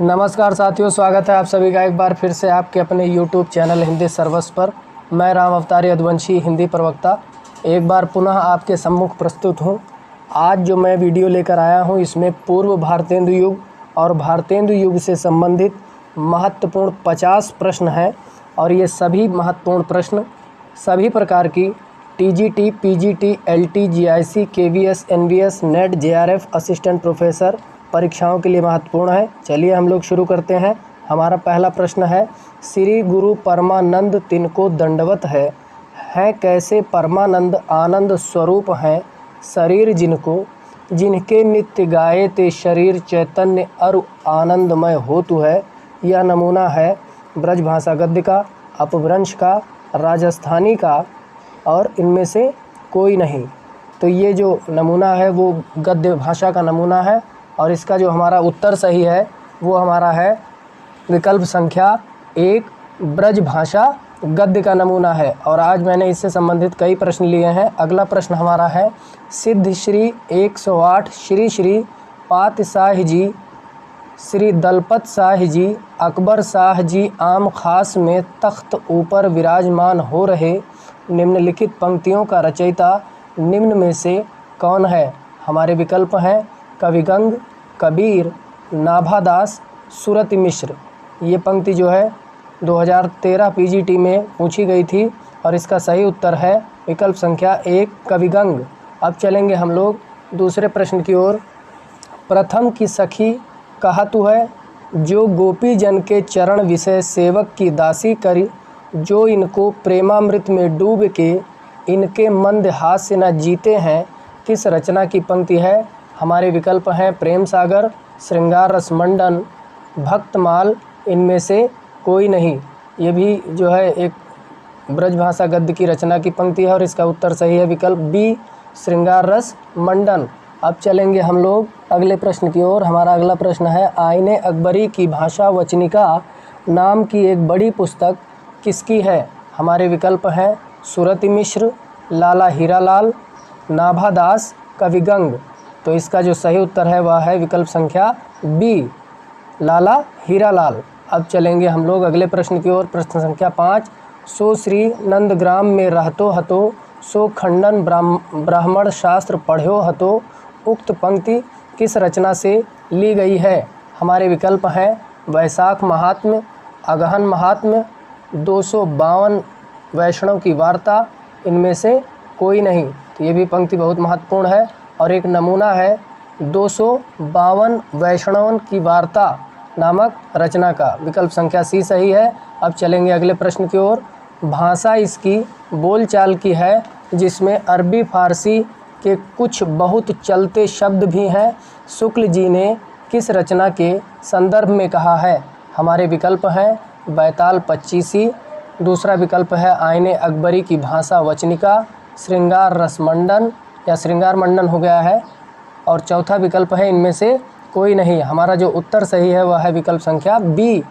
नमस्कार साथियों, स्वागत है आप सभी का एक बार फिर से आपके अपने YouTube चैनल हिंदी सर्वस्व पर। मैं राम अवतारी यदुवंशी, हिंदी प्रवक्ता, एक बार पुनः आपके सम्मुख प्रस्तुत हूँ। आज जो मैं वीडियो लेकर आया हूँ इसमें पूर्व भारतेंदु युग और भारतेंदु युग से संबंधित महत्वपूर्ण 50 प्रश्न हैं और ये सभी महत्वपूर्ण प्रश्न सभी प्रकार की TGT, PGT, LT, GIC, KVS, NVS, net, JRF, assistant professor परीक्षाओं के लिए महत्वपूर्ण है। चलिए हम लोग शुरू करते हैं। हमारा पहला प्रश्न है, श्री गुरु परमानंद तिनको दंडवत है कैसे परमानंद आनंद स्वरूप हैं शरीर जिनको, जिनके नित्य गाए ते शरीर चैतन्य अरु आनंदमय होतु है। यह नमूना है ब्रजभाषा गद्य का, अपभ्रंश का, राजस्थानी का और इनमें से कोई नहीं। तो ये जो नमूना है वो गद्य भाषा का नमूना है और इसका जो हमारा उत्तर सही है वो हमारा है विकल्प संख्या 1, ब्रजभाषा गद्य का नमूना है। और आज मैंने इससे संबंधित कई प्रश्न लिए हैं। अगला प्रश्न हमारा है, सिद्ध श्री 108 श्री श्री पात शाह जी, श्री दलपत शाह जी, अकबर शाह जी आम खास में तख्त ऊपर विराजमान हो रहे निम्नलिखित पंक्तियों का रचयिता निम्न में से कौन है। हमारे विकल्प हैं कविगंग, कबीर, नाभादास, सूरत मिश्र। ये पंक्ति जो है 2013 PGT में पूछी गई थी और इसका सही उत्तर है विकल्प संख्या 1, कविगंग। अब चलेंगे हम लोग दूसरे प्रश्न की ओर। प्रथम की सखी कहतु है, जो गोपी जन के चरण विषय सेवक की दासी करी, जो इनको प्रेमामृत में डूब के इनके मंद हास्य न जीते हैं। किस रचना की पंक्ति है। हमारे विकल्प हैं प्रेम सागर, श्रृंगार रस मंडन, भक्तमाल, इनमें से कोई नहीं। ये भी जो है एक ब्रजभाषा गद्य की रचना की पंक्ति है और इसका उत्तर सही है विकल्प बी, श्रृंगार रस मंडन। अब चलेंगे हम लोग अगले प्रश्न की ओर। हमारा अगला प्रश्न है, आईने अकबरी की भाषा वचनिका नाम की एक बड़ी पुस्तक किसकी है। हमारे विकल्प हैं सूरत मिश्र, लाला हीरालाल, नाभादास, कविगंग। तो इसका जो सही उत्तर है वह है विकल्प संख्या बी, लाला हीरालाल। अब चलेंगे हम लोग अगले प्रश्न की ओर। प्रश्न संख्या 5, सो श्री नंदग्राम में रहतो हतो, सो खंडन ब्राह्मण शास्त्र पढ़्यो हतो। उक्त पंक्ति किस रचना से ली गई है। हमारे विकल्प हैं वैशाख महात्म्य, अगहन महात्म्य, 252 वैष्णव की वार्ता, इनमें से कोई नहीं। तो ये भी पंक्ति बहुत महत्वपूर्ण है और एक नमूना है 252 वैष्णवन की वार्ता नामक रचना का। विकल्प संख्या सी सही है। अब चलेंगे अगले प्रश्न की ओर। भाषा इसकी बोलचाल की है जिसमें अरबी फारसी के कुछ बहुत चलते शब्द भी हैं। शुक्ल जी ने किस रचना के संदर्भ में कहा है। हमारे विकल्प हैं बैताल पच्चीसी, दूसरा विकल्प है आईने अकबरी की भाषा वचनिका, श्रृंगार रसमंडन या श्रृंगार मंडन हो गया है, और चौथा विकल्प है इनमें से कोई नहीं। हमारा जो उत्तर सही है वह है विकल्प संख्या बी,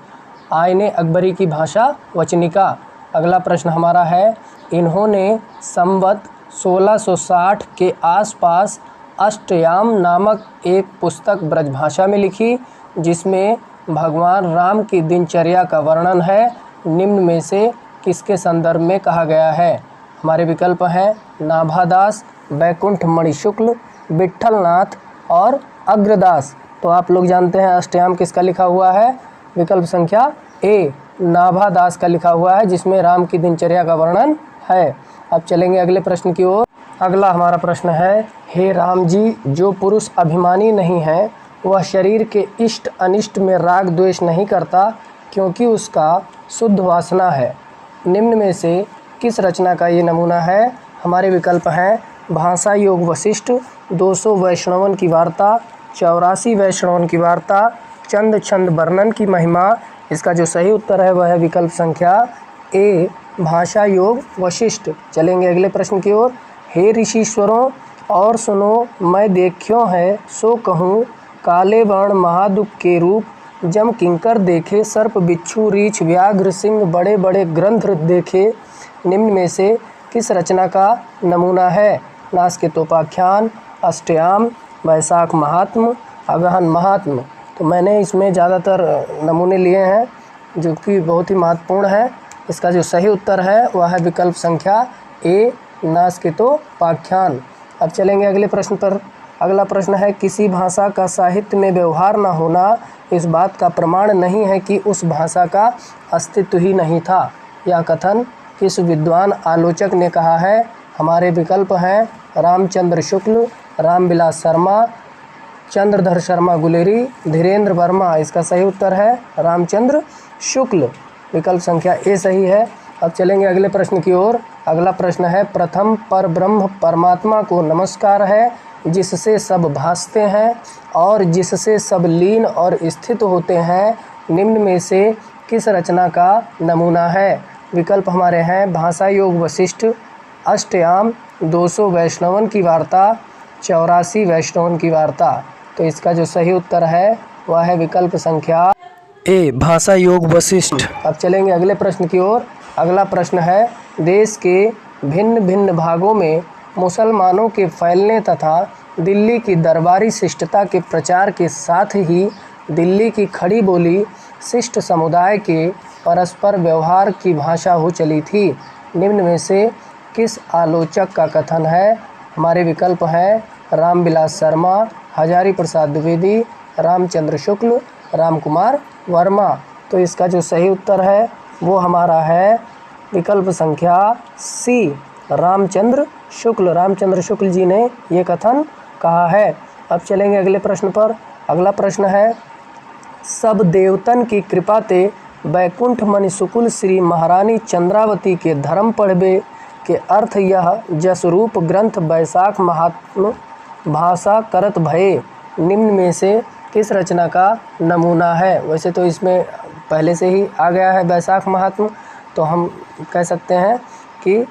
आईने अकबरी की भाषा वचनिका। अगला प्रश्न हमारा है, इन्होंने संवत 1660 के आसपास अष्टयाम नामक एक पुस्तक ब्रजभाषा में लिखी जिसमें भगवान राम की दिनचर्या का वर्णन है। निम्न में से किसके संदर्भ में कहा गया है। हमारे विकल्प हैं नाभादास, बैकुंठ मणि शुक्ल, विट्ठलनाथ और अग्रदास। तो आप लोग जानते हैं अष्टयाम किसका लिखा हुआ है। विकल्प संख्या ए, नाभादास का लिखा हुआ है जिसमें राम की दिनचर्या का वर्णन है। अब चलेंगे अगले प्रश्न की ओर। अगला हमारा प्रश्न है, हे राम जी, जो पुरुष अभिमानी नहीं है वह शरीर के इष्ट अनिष्ट में राग द्वेष नहीं करता क्योंकि उसका शुद्ध वासना है। निम्न में से किस रचना का ये नमूना है। हमारे विकल्प हैं भाषा योग वशिष्ठ, 200 वैष्णवन की वार्ता, 84 वैष्णवन की वार्ता, चंद छंद वर्णन की महिमा। इसका जो सही उत्तर है वह है विकल्प संख्या ए, भाषा योग वशिष्ठ। चलेंगे अगले प्रश्न की ओर। हे ऋषीश्वरों और सुनो, मैं देखियो है सो कहूँ, काले वर्ण महादुख के रूप जम किंकर देखे, सर्प बिच्छू रीछ व्याघ्र सिंह बड़े बड़े ग्रंथ देखे। निम्न में से किस रचना का नमूना है। नासकेतोपाख्यान, अष्टयाम, वैशाख महात्म्य, अगहन महात्म्य। तो मैंने इसमें ज़्यादातर नमूने लिए हैं जो कि बहुत ही महत्वपूर्ण है। इसका जो सही उत्तर है वह है विकल्प संख्या ए, नास्कितोपाख्यान। अब चलेंगे अगले प्रश्न पर। अगला प्रश्न है, किसी भाषा का साहित्य में व्यवहार न होना इस बात का प्रमाण नहीं है कि उस भाषा का अस्तित्व ही नहीं था। यह कथन किस विद्वान आलोचक ने कहा है? हमारे विकल्प हैं रामचंद्र शुक्ल, रामविलास शर्मा, चंद्रधर शर्मा गुलेरी, धीरेन्द्र वर्मा। इसका सही उत्तर है रामचंद्र शुक्ल, विकल्प संख्या ए सही है। अब चलेंगे अगले प्रश्न की ओर। अगला प्रश्न है, प्रथम पर ब्रह्म परमात्मा को नमस्कार है जिससे सब भासते हैं और जिससे सब लीन और स्थित होते हैं, निम्न में से किस रचना का नमूना है? विकल्प हमारे हैं भाषा योग वशिष्ठ, अष्टयाम, 200 वैष्णवन की वार्ता, 84 वैष्णवन की वार्ता। तो इसका जो सही उत्तर है वह है विकल्प संख्या ए, भाषा योग वशिष्ठ। अब चलेंगे अगले प्रश्न की ओर। अगला प्रश्न है, देश के भिन्न भिन्न भागों में मुसलमानों के फैलने तथा दिल्ली की दरबारी शिष्टता के प्रचार के साथ ही दिल्ली की खड़ी बोली शिष्ट समुदाय के परस्पर व्यवहार की भाषा हो चली थी। निम्न में से किस आलोचक का कथन है? हमारे विकल्प हैं रामविलास शर्मा, हजारी प्रसाद द्विवेदी, रामचंद्र शुक्ल, रामकुमार वर्मा। तो इसका जो सही उत्तर है वो हमारा है विकल्प संख्या सी, रामचंद्र शुक्ल। रामचंद्र शुक्ल जी ने ये कथन कहा है। अब चलेंगे अगले प्रश्न पर। अगला प्रश्न है, सब देवतन की कृपा ते बैकुंठ मणिसुकुल श्री महारानी चंद्रावती के धर्म पढ़बे के अर्थ यह जसरूप ग्रंथ बैसाख महात्म भाषा करत भये, निम्न में से किस रचना का नमूना है? वैसे तो इसमें पहले से ही आ गया है बैसाख महात्म, तो हम कह सकते हैं कि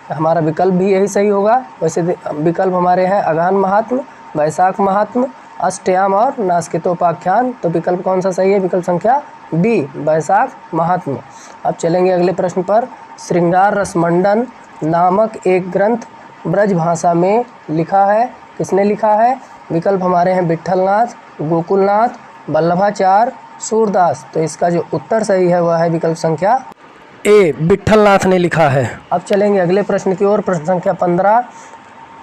हमारा विकल्प भी यही सही होगा। वैसे विकल्प हमारे हैं अगहन महात्म, बैसाख महात्म, अष्टयाम और नास्कितोपाख्यान। तो विकल्प कौन सा सही है? विकल्प संख्या बी, बैसाख महात्म। अब चलेंगे अगले प्रश्न पर। श्रृंगार रसमंडन नामक एक ग्रंथ ब्रज भाषा में लिखा है, किसने लिखा है? विकल्प हमारे हैं विट्ठलनाथ, गोकुलनाथ, वल्लभाचार्य, सूरदास। तो इसका जो उत्तर सही है वह है विकल्प संख्या ए, विट्ठलनाथ ने लिखा है। अब चलेंगे अगले प्रश्न की ओर। प्रश्न संख्या 15,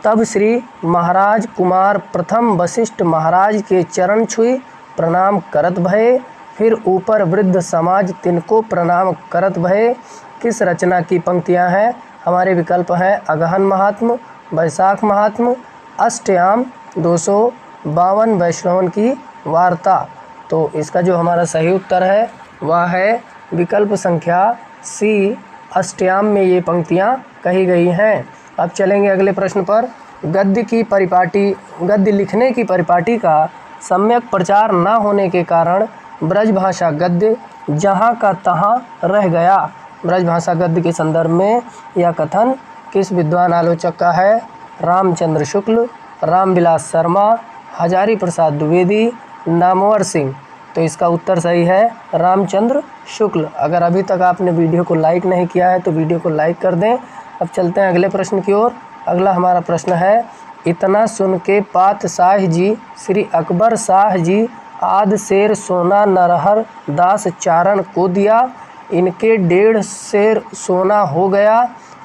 तब श्री महाराज कुमार प्रथम वशिष्ठ महाराज के चरण छुई प्रणाम करत भये, फिर ऊपर वृद्ध समाज तिनको प्रणाम करत भये। किस रचना की पंक्तियां हैं? हमारे विकल्प हैं अगहन महात्म, बैसाख महात्म, अष्टयाम, 252 वैष्णवन की वार्ता। तो इसका जो हमारा सही उत्तर है वह है विकल्प संख्या सी, अष्टयाम में ये पंक्तियां कही गई हैं। अब चलेंगे अगले प्रश्न पर। गद्य लिखने की परिपाटी का सम्यक प्रचार न होने के कारण ब्रज भाषा गद्य जहाँ का तहाँ रह गया। ब्रज भाषा गद्य के संदर्भ में यह कथन किस विद्वान आलोचक का है? रामचंद्र शुक्ल, रामविलास शर्मा, हजारी प्रसाद द्विवेदी, नामवर सिंह। तो इसका उत्तर सही है रामचंद्र शुक्ल। अगर अभी तक आपने वीडियो को लाइक नहीं किया है तो वीडियो को लाइक कर दें। अब चलते हैं अगले प्रश्न की ओर। अगला हमारा प्रश्न है, इतना सुन के पातशाह जी श्री अकबर शाह जी आद शेर सोना नरहर दास चारण को दिया, इनके 1.5 शेर सोना हो गया,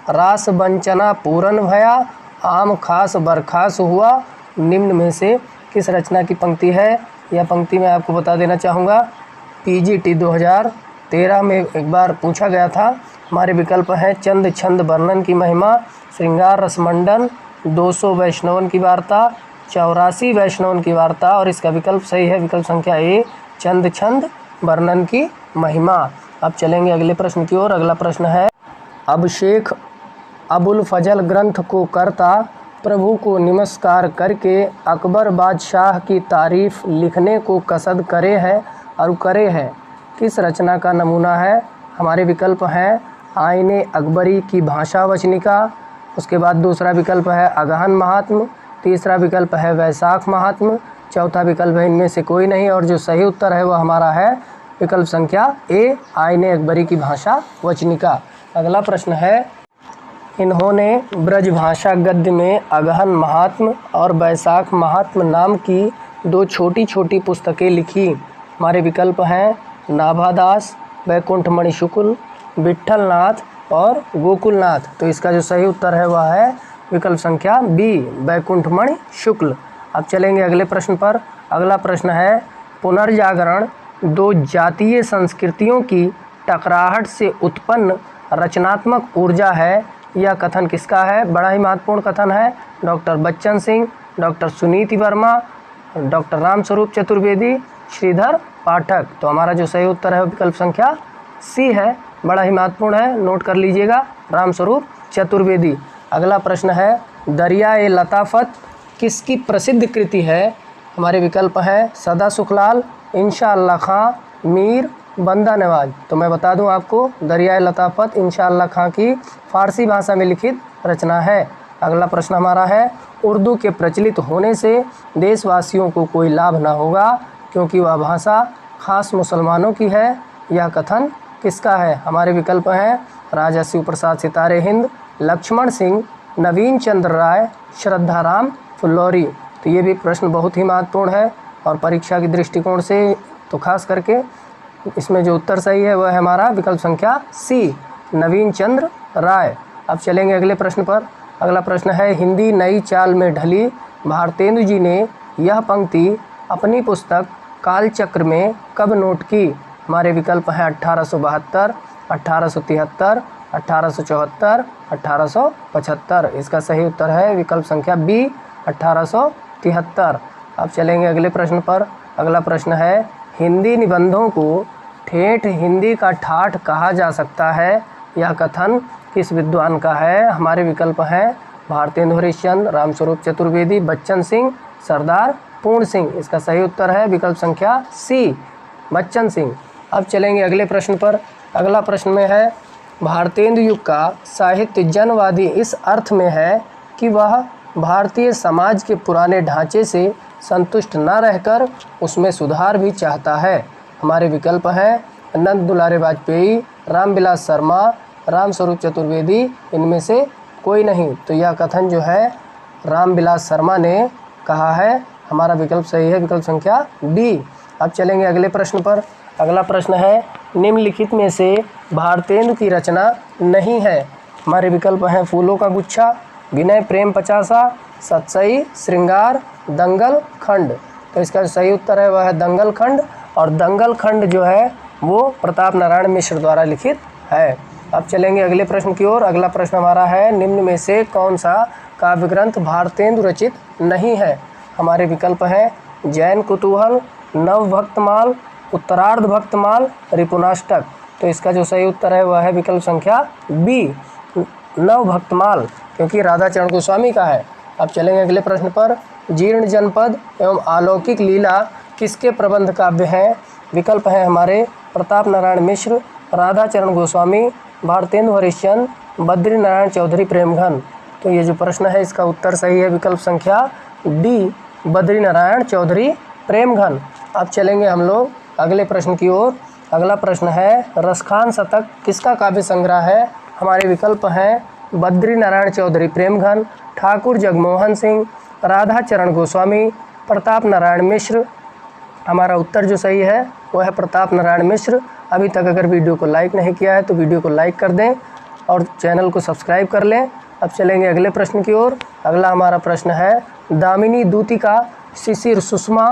रास बंचना पूरन भया, आम खास बरखास हुआ। निम्न में से किस रचना की पंक्ति है? यह पंक्ति मैं आपको बता देना चाहूँगा, पीजीटी 2013 में एक बार पूछा गया था। हमारे विकल्प हैं चंद छंद वर्णन की महिमा, श्रृंगार रसमंडन, 200 वैष्णवन की वार्ता, 84 वैष्णवन की वार्ता। और इसका विकल्प सही है विकल्प संख्या ए, चंद छंद वर्णन की महिमा। अब चलेंगे अगले प्रश्न की ओर। अगला प्रश्न है, अब शेख अबुल फजल ग्रंथ को करता प्रभु को नमस्कार करके अकबर बादशाह की तारीफ लिखने को कसद करे है और करे है, किस रचना का नमूना है? हमारे विकल्प हैं आईने अकबरी की भाषा वचनिका, उसके बाद दूसरा विकल्प है अगहन महात्म, तीसरा विकल्प है वैसाख महात्म, चौथा विकल्प है इनमें से कोई नहीं। और जो सही उत्तर है वह हमारा है विकल्प संख्या ए, आईने अकबरी की भाषा वचनिका। अगला प्रश्न है, इन्होंने ब्रज भाषा गद्य में अगहन महात्म और बैसाख महात्म नाम की 2 छोटी छोटी पुस्तकें लिखी। हमारे विकल्प हैं नाभादास, वैकुंठमणि शुक्ल, विट्ठलनाथ और गोकुलनाथ। तो इसका जो सही उत्तर है वह है विकल्प संख्या बी, वैकुंठमणि शुक्ल। अब चलेंगे अगले प्रश्न पर। अगला प्रश्न है पुनर्जागरण दो जातीय संस्कृतियों की टकराहट से उत्पन्न रचनात्मक ऊर्जा है, यह कथन किसका है? बड़ा ही महत्वपूर्ण कथन है। Doctor Bachchan Singh, doctor Suniti Verma, doctor Ramswaroop Chaturvedi, Shridhar Pathak. तो हमारा जो सही उत्तर है विकल्प संख्या सी है, बड़ा ही महत्वपूर्ण है, नोट कर लीजिएगा, रामस्वरूप चतुर्वेदी। अगला प्रश्न है दरिया-ए लताफत किसकी प्रसिद्ध कृति है? हमारे विकल्प हैं सदा सुखलाल, इंशाअल्लाह खां, मीर, बंदा नवाज। तो मैं बता दूं आपको, दरिया-ए लताफत इंशाअल्लाह खां की फ़ारसी भाषा में लिखित रचना है। अगला प्रश्न हमारा है उर्दू के प्रचलित होने से देशवासियों को कोई लाभ न होगा क्योंकि वह भाषा खास मुसलमानों की है, यह कथन किसका है? हमारे विकल्प हैं राजा शिव प्रसाद सितारे हिंद, लक्ष्मण सिंह, नवीन चंद्र राय, श्रद्धाराम फुल्लौरी। तो ये भी प्रश्न बहुत ही महत्वपूर्ण है और परीक्षा की दृष्टिकोण से तो खास करके इसमें जो उत्तर सही है वह है हमारा विकल्प संख्या सी, नवीन चंद्र राय। अब चलेंगे अगले प्रश्न पर। अगला प्रश्न है हिंदी नई चाल में ढली भारतेंदु जी ने यह पंक्ति अपनी पुस्तक कालचक्र में कब नोट की? हमारे विकल्प हैं 1872, 1873, 1874, 1875। इसका सही उत्तर है विकल्प संख्या बी, 1873। अब चलेंगे अगले प्रश्न पर। अगला प्रश्न है हिंदी निबंधों को ठेठ हिंदी का ठाठ कहा जा सकता है, यह कथन किस विद्वान का है? हमारे विकल्प हैं भारतेंदु हरिश्चंद्र, रामस्वरूप चतुर्वेदी, बच्चन सिंह, सरदार पूर्ण सिंह। इसका सही उत्तर है विकल्प संख्या सी, बच्चन सिंह। अब चलेंगे अगले प्रश्न पर। अगला प्रश्न में है भारतेंदु युग का साहित्य जनवादी इस अर्थ में है कि वह भारतीय समाज के पुराने ढांचे से संतुष्ट न रहकर उसमें सुधार भी चाहता है। हमारे विकल्प हैं नंद दुलारे वाजपेयी, रामविलास शर्मा, रामस्वरूप चतुर्वेदी, इनमें से कोई नहीं। तो यह कथन जो है रामविलास शर्मा ने कहा है, हमारा विकल्प सही है विकल्प संख्या डी। अब चलेंगे अगले प्रश्न पर। अगला प्रश्न है निम्नलिखित में से भारतेंदु की रचना नहीं है। हमारे विकल्प हैं फूलों का गुच्छा, विनय प्रेम पचासा, सतसई, श्रृंगार, दंगल खंड। तो इसका जो सही उत्तर है वह है दंगल खंड, और दंगल खंड जो है वो प्रताप नारायण मिश्र द्वारा लिखित है। अब चलेंगे अगले प्रश्न की ओर। अगला प्रश्न हमारा है निम्न में से कौन सा काव्य ग्रंथ भारतेंदु रचित नहीं है? हमारे विकल्प हैं जैन कुतूहल, नव भक्तमाल, उत्तरार्ध भक्तमाल, रिपुनाष्टक। तो इसका जो सही उत्तर है वह है विकल्प संख्या बी, नव भक्तमाल, क्योंकि राधाचरण गोस्वामी का है। अब चलेंगे अगले प्रश्न पर। जीर्ण जनपद एवं अलौकिक लीला किसके प्रबंध काव्य हैं? विकल्प हैं हमारे प्रताप नारायण मिश्र, राधाचरण गोस्वामी, भारतेंदु हरिश्चंद्र, बद्री नारायण चौधरी प्रेमघन। तो ये जो प्रश्न है इसका उत्तर सही है विकल्प संख्या डी, बद्री नारायण चौधरी प्रेमघन। अब चलेंगे हम लोग अगले प्रश्न की ओर। अगला प्रश्न है रसखान शतक किसका काव्य संग्रह है? हमारे विकल्प हैं बद्री नारायण चौधरी प्रेमघन, ठाकुर जगमोहन सिंह, राधाचरण गोस्वामी, प्रताप नारायण मिश्र। हमारा उत्तर जो सही है वो है प्रताप नारायण मिश्र। अभी तक अगर वीडियो को लाइक नहीं किया है तो वीडियो को लाइक कर दें और चैनल को सब्सक्राइब कर लें। अब चलेंगे अगले प्रश्न की ओर। अगला हमारा प्रश्न है दामिनी दूतिका शिशिर सुषमा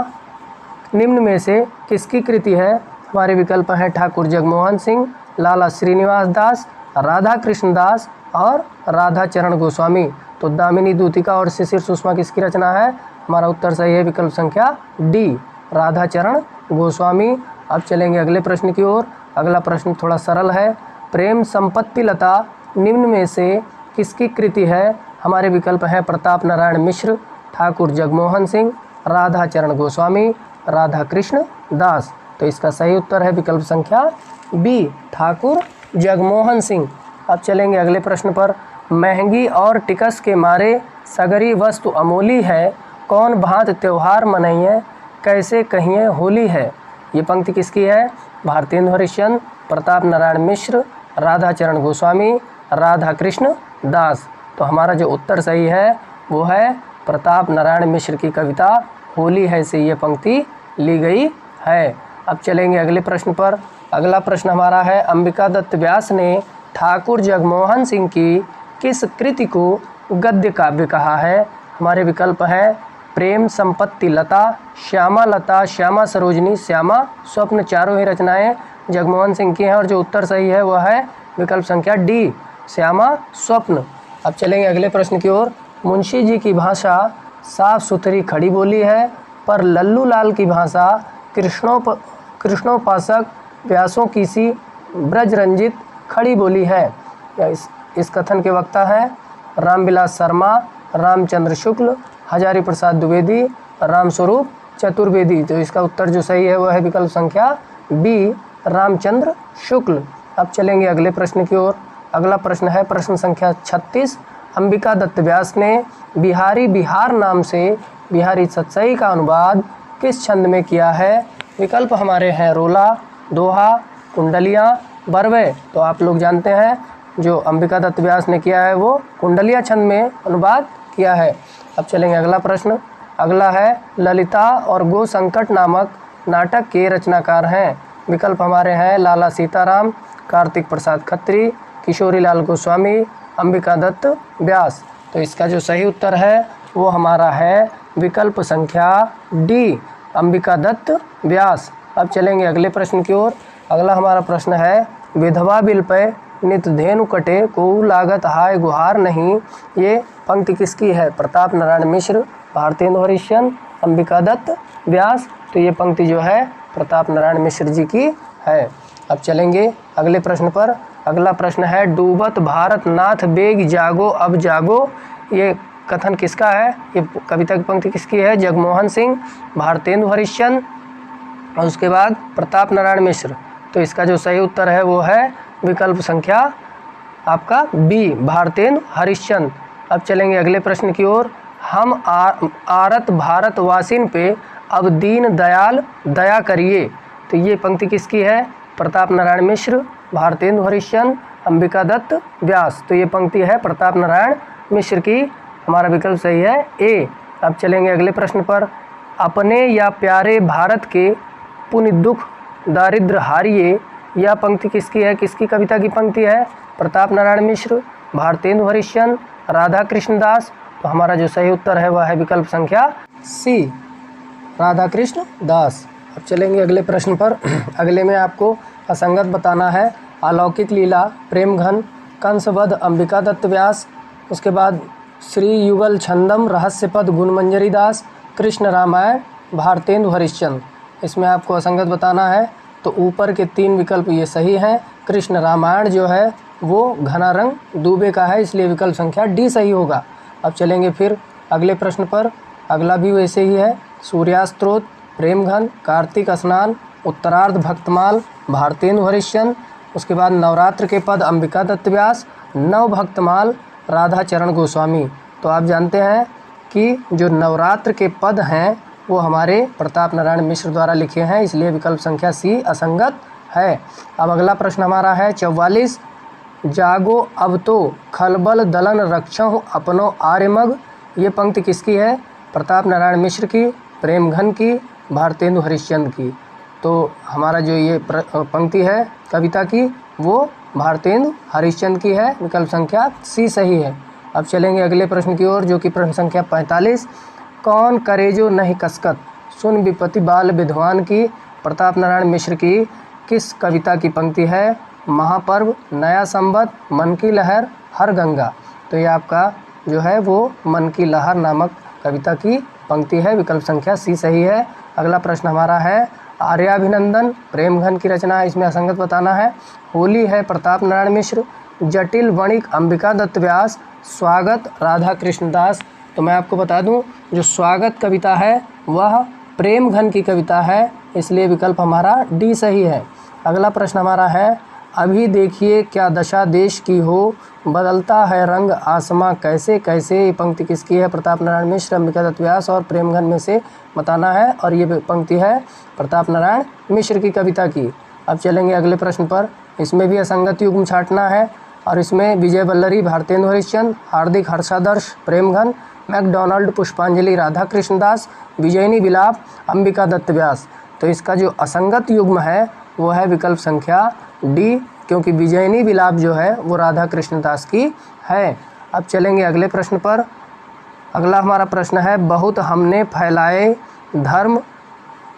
निम्न में से किसकी कृति है? हमारे विकल्प हैं ठाकुर जगमोहन सिंह, लाला श्रीनिवास दास, राधा कृष्ण दास और राधाचरण गोस्वामी। तो दामिनी दूतिका और शिशिर सुषमा किसकी रचना है? हमारा उत्तर सही है विकल्प संख्या डी, राधाचरण गोस्वामी। अब चलेंगे अगले प्रश्न की ओर। अगला प्रश्न थोड़ा सरल है। प्रेम संपत्ति लता निम्न में से किसकी कृति है? हमारे विकल्प हैं प्रताप नारायण मिश्र, ठाकुर जगमोहन सिंह, राधाचरण गोस्वामी, राधा कृष्ण दास। तो इसका सही उत्तर है विकल्प संख्या बी, ठाकुर जगमोहन सिंह। अब चलेंगे अगले प्रश्न पर। महंगी और टिकस के मारे सगरी वस्तु अमोली है, कौन भांत त्योहार मनइए, कैसे कहिए होली है। ये पंक्ति किसकी है? भारतेंदु हरिश्चंद्र, प्रताप नारायण मिश्र, राधाचरण गोस्वामी, राधा कृष्ण दास। तो हमारा जो उत्तर सही है वो है प्रताप नारायण मिश्र की कविता होली है से ये पंक्ति ली गई है। अब चलेंगे अगले प्रश्न पर। अगला प्रश्न हमारा है, अंबिका दत्त व्यास ने ठाकुर जगमोहन सिंह की किस कृति को गद्य काव्य कहा है? हमारे विकल्प हैं प्रेम संपत्ति लता, श्यामा लता, श्यामा सरोजनी, श्यामा स्वप्न। चारों ही रचनाएं जगमोहन सिंह की हैं और जो उत्तर सही है वह है विकल्प संख्या डी, श्यामा स्वप्न। अब चलेंगे अगले प्रश्न की ओर। मुंशी जी की भाषा साफ सुथरी खड़ी बोली है, पर लल्लू लाल की भाषा कृष्णोपासक व्यासों की सी ब्रजरंजित खड़ी बोली है। इस कथन के वक्ता हैं रामविलास शर्मा, रामचंद्र शुक्ल, हजारी प्रसाद द्विवेदी, रामस्वरूप चतुर्वेदी। तो इसका उत्तर जो सही है वह है विकल्प संख्या बी, रामचंद्र शुक्ल। अब चलेंगे अगले प्रश्न की ओर। अगला प्रश्न है प्रश्न संख्या 36। अंबिका दत्त व्यास ने बिहारी बिहार नाम से बिहारी सतसई का अनुवाद किस छंद में किया है? विकल्प हमारे हैं रोला, दोहा, कुंडलियाँ, बरवे। तो आप लोग जानते हैं जो अंबिका दत्त व्यास ने किया है वो कुंडलिया छंद में अनुवाद किया है। अब चलेंगे अगला प्रश्न। अगला है ललिता और गो संकट नामक नाटक के रचनाकार हैं। विकल्प हमारे हैं लाला सीताराम, कार्तिक प्रसाद खत्री, किशोरी लाल गोस्वामी, अंबिका दत्त व्यास। तो इसका जो सही उत्तर है वो हमारा है विकल्प संख्या डी, अंबिका दत्त व्यास। अब चलेंगे अगले प्रश्न की ओर। अगला हमारा प्रश्न है विधवा बिल पे नित धेनु कटे को लागत हाय गुहार नहीं, ये पंक्ति किसकी है? प्रताप नारायण मिश्र, भारतेंदु हरिश्चंद्र, अंबिका दत्त व्यास। तो ये पंक्ति जो है प्रताप नारायण मिश्र जी की है। अब चलेंगे अगले प्रश्न पर। अगला प्रश्न है डूबत भारत नाथ बेग जागो अब जागो, ये कथन किसका है? ये कविता की पंक्ति किसकी है? जगमोहन सिंह, भारतेंदु हरिश्चंद्र और उसके बाद प्रताप नारायण मिश्र। तो इसका जो सही उत्तर है वो है विकल्प संख्या आपका बी, भारतेंदु हरिश्चंद्र। अब चलेंगे अगले प्रश्न की ओर। हम आरत भारतवासिन पे अब दीन दयाल दया करिए, तो ये पंक्ति किसकी है? प्रताप नारायण मिश्र, भारतेंदु हरिश्चंद्र, अंबिका दत्त व्यास। तो ये पंक्ति है प्रताप नारायण मिश्र की। हमारा विकल्प सही है ए। अब चलेंगे अगले प्रश्न पर। अपने या प्यारे भारत के पुण्य दुख दारिद्र हारिए, यह पंक्ति किसकी है? किसकी कविता की पंक्ति है? प्रताप नारायण मिश्र, भारतेंदु हरिश्चंद्र, राधा कृष्ण दास। तो हमारा जो सही उत्तर है वह है विकल्प संख्या सी, राधा कृष्ण दास। अब चलेंगे अगले प्रश्न पर। अगले में आपको असंगत बताना है। अलौकिक लीला, प्रेम घन, कंसवध, अंबिका दत्त व्यास, उसके बाद श्री युगल छंदम, रहस्यपद, गुणमंजरी दास, कृष्ण रामायण, भारतेंदु हरिश्चंद्र। इसमें आपको असंगत बताना है। तो ऊपर के 3 विकल्प ये सही हैं। कृष्ण रामायण जो है वो घना रंग दूबे का है, इसलिए विकल्प संख्या डी सही होगा। अब चलेंगे फिर अगले प्रश्न पर। अगला भी वैसे ही है। सूर्यास्त्रोत, प्रेमघन, कार्तिक स्नान, उत्तरार्ध भक्तमाल, भारतेंदु हरिश्चंद्र, उसके बाद नवरात्र के पद, अंबिका दत्त व्यास, नव भक्तमाल, राधा चरण गोस्वामी। तो आप जानते हैं कि जो नवरात्र के पद हैं वो हमारे प्रताप नारायण मिश्र द्वारा लिखे हैं, इसलिए विकल्प संख्या सी असंगत है। अब अगला प्रश्न हमारा है 44। जागो अब तो खलबल दलन रक्षहु अपनो आर्यमग, ये पंक्ति किसकी है? प्रताप नारायण मिश्र की, प्रेमघन की, भारतेंदु हरिश्चंद्र की। तो हमारा जो ये पंक्ति है कविता की वो भारतेंदु हरिश्चंद्र की है, विकल्प संख्या सी सही है। अब चलेंगे अगले प्रश्न की ओर जो कि प्रश्न संख्या 45। कौन करेजो नहीं कसकत सुन विपत्ति बाल विद्वान की, प्रताप नारायण मिश्र की किस कविता की पंक्ति है? महापर्व, नया संवत, मन की लहर, हर गंगा। तो ये आपका जो है वो मन की लहर नामक कविता की पंक्ति है, विकल्प संख्या सी सही है। अगला प्रश्न हमारा है आर्याभिनंदन, प्रेमघन की रचना है, इसमें असंगत बताना है। होली है, प्रताप नारायण मिश्र, जटिल वणिक, अंबिका दत्त व्यास, स्वागत, राधा कृष्ण दास। तो मैं आपको बता दूं जो स्वागत कविता है वह प्रेमघन की कविता है, इसलिए विकल्प हमारा डी सही है। अगला प्रश्न हमारा है अभी देखिए क्या दशा देश की हो, बदलता है रंग आसमां कैसे कैसे, ये पंक्ति किसकी है? प्रताप नारायण मिश्र, अंबिका दत्त व्यास और प्रेमघन में से बताना है, और ये पंक्ति है प्रताप नारायण मिश्र की कविता की। अब चलेंगे अगले प्रश्न पर। इसमें भी असंगत युग्म छांटना है और इसमें विजय वल्लरी, भारतेंदु हरिश्चंद्र, हार्दिक हर्षादर्श, प्रेमघन, मैकडॉनल्ड, पुष्पांजलि, राधा कृष्ण दास, विजयनी विलाप, अंबिका दत्त व्यास। तो इसका जो असंगत युग्म है वो है विकल्प संख्या डी, क्योंकि विजयनी विलाप जो है वो राधा कृष्णदास की है। अब चलेंगे अगले प्रश्न पर। अगला हमारा प्रश्न है, बहुत हमने फैलाए धर्म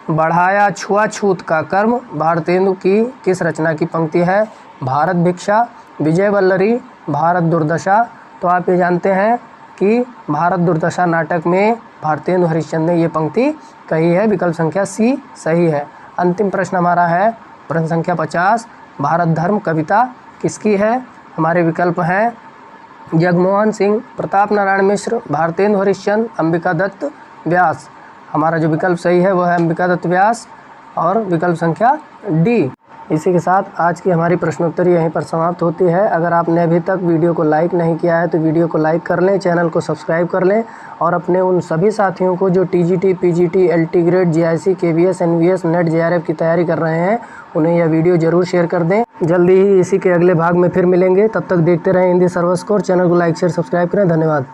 बढ़ाया छुआछूत का कर्म भारतेंदु की किस रचना की पंक्ति है? भारत भिक्षा, विजय वल्लरी, भारत दुर्दशा। तो आप ये जानते हैं कि भारत दुर्दशा नाटक में भारतेंदु हरिश्चंद्र ने ये पंक्ति कही है। विकल्प संख्या सी सही है। अंतिम प्रश्न हमारा है प्रश्न संख्या 50, भारत धर्म कविता किसकी है? हमारे विकल्प हैं जगमोहन सिंह, प्रताप नारायण मिश्र, भारतेंदु हरिश्चंद्र, अंबिका दत्त व्यास। हमारा जो विकल्प सही है वह है अंबिका दत्त व्यास और विकल्प संख्या डी। इसी के साथ आज की हमारी प्रश्नोत्तरी यहीं पर समाप्त होती है। अगर आपने अभी तक वीडियो को लाइक नहीं किया है तो वीडियो को लाइक कर लें, चैनल को सब्सक्राइब कर लें और अपने उन सभी साथियों को जो TGT, PGT, LT grade, GIC, KVS, NVS, NET, JRF की तैयारी कर रहे हैं उन्हें यह वीडियो ज़रूर शेयर कर दें। जल्दी ही इसी के अगले भाग में फिर मिलेंगे। तब तक देखते रहें हिंदी सर्वर स्कोर। चैनल को लाइक शेयर सब्सक्राइब करें। धन्यवाद।